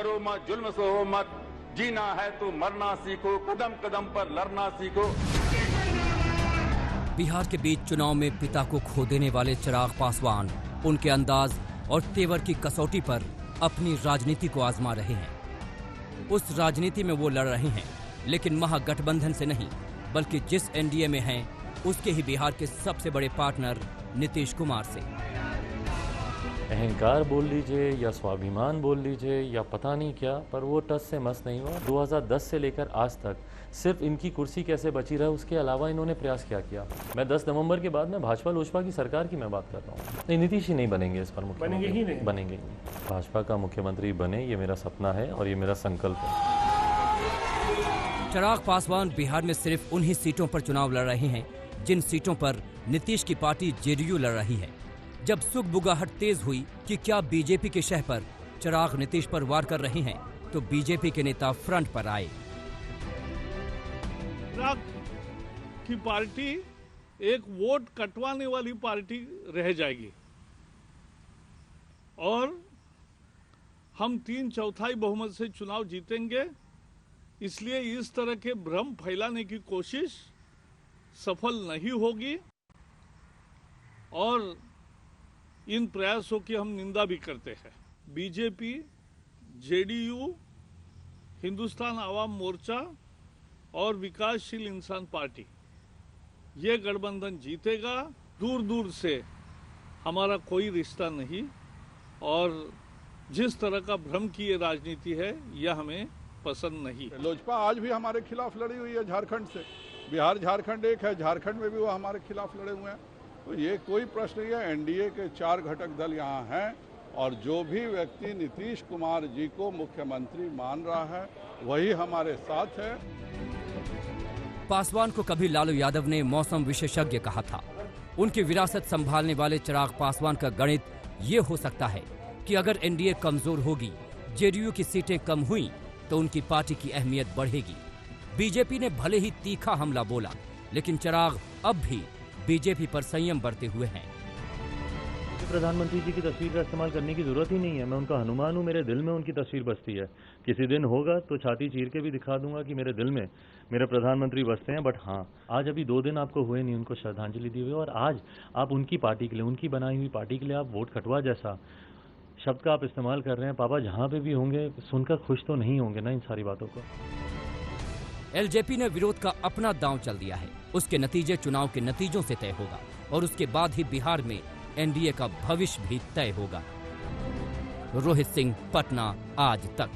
करो मत, जुल्म सहो मत, जीना है तो मरना सीखो, कदम कदम पर लड़ना सीखो। बिहार के बीच चुनाव में पिता को खो देने वाले चिराग पासवान उनके अंदाज और तेवर की कसौटी पर अपनी राजनीति को आजमा रहे हैं। उस राजनीति में वो लड़ रहे हैं, लेकिन महागठबंधन से नहीं, बल्कि जिस एनडीए में हैं उसके ही बिहार के सबसे बड़े पार्टनर नीतीश कुमार से। अहंकार बोल लीजिए या स्वाभिमान बोल लीजिए या पता नहीं क्या, पर वो टस से मस नहीं हुआ। 2010 से लेकर आज तक सिर्फ इनकी कुर्सी कैसे बची रहे, उसके अलावा इन्होंने प्रयास क्या किया। मैं 10 नवंबर के बाद में भाजपा लोजपा की सरकार की मैं बात कर रहा हूँ। नहीं, नीतीश ही नहीं बनेंगे इस पर मुख्यमंत्री, बनेंगे ही नहीं। भाजपा का मुख्यमंत्री बने, ये मेरा सपना है और ये मेरा संकल्प है। चिराग पासवान बिहार में सिर्फ उन्हीं सीटों पर चुनाव लड़ रहे हैं जिन सीटों पर नीतीश की पार्टी जेडीयू लड़ रही है। जब सुगबुगाहट तेज हुई कि क्या बीजेपी के शह पर चिराग नीतीश पर वार कर रहे हैं, तो बीजेपी के नेता फ्रंट पर आए। चिराग की पार्टी एक वोट कटवाने वाली पार्टी रह जाएगी और हम 3/4 बहुमत से चुनाव जीतेंगे। इसलिए इस तरह के भ्रम फैलाने की कोशिश सफल नहीं होगी और इन प्रयासों की हम निंदा भी करते हैं। बीजेपी, जेडीयू, हिंदुस्तान आवाम मोर्चा और विकासशील इंसान पार्टी, ये गठबंधन जीतेगा। दूर दूर से हमारा कोई रिश्ता नहीं और जिस तरह का भ्रम की ये राजनीति है, यह हमें पसंद नहीं। लोजपा आज भी हमारे खिलाफ लड़ी हुई है झारखंड से। बिहार झारखंड एक है, झारखंड में भी वो हमारे खिलाफ लड़े हुए हैं। तो ये कोई प्रश्न नहीं है। एनडीए के 4 घटक दल यहाँ हैं और जो भी व्यक्ति नीतीश कुमार जी को मुख्यमंत्री मान रहा है वही हमारे साथ है। पासवान को कभी लालू यादव ने मौसम विशेषज्ञ कहा था। उनकी विरासत संभालने वाले चिराग पासवान का गणित ये हो सकता है कि अगर एनडीए कमजोर होगी, जेडीयू की सीटें कम हुई, तो उनकी पार्टी की अहमियत बढ़ेगी। बीजेपी ने भले ही तीखा हमला बोला, लेकिन चिराग अब भी बीजेपी पर संयम बरते हुए हैं। प्रधानमंत्री जी की तस्वीर का इस्तेमाल करने की जरूरत ही नहीं है। मैं उनका हनुमान हूँ, मेरे दिल में उनकी तस्वीर बसती है। किसी दिन होगा तो छाती चीर के भी दिखा दूंगा कि मेरे दिल में मेरे प्रधानमंत्री बसते हैं। बट हाँ, आज अभी 2 दिन आपको हुए नहीं उनको श्रद्धांजलि दी हुई, और आज आप उनकी पार्टी के लिए, उनकी बनाई हुई पार्टी के लिए आप वोट कटवा जैसा शब्द का आप इस्तेमाल कर रहे हैं। पापा जहाँ पे भी होंगे सुनकर खुश तो नहीं होंगे ना इन सारी बातों को। एलजेपी ने विरोध का अपना दांव चल दिया है। उसके नतीजे चुनाव के नतीजों से तय होगा और उसके बाद ही बिहार में एनडीए का भविष्य भी तय होगा। रोहित सिंह, पटना, आज तक।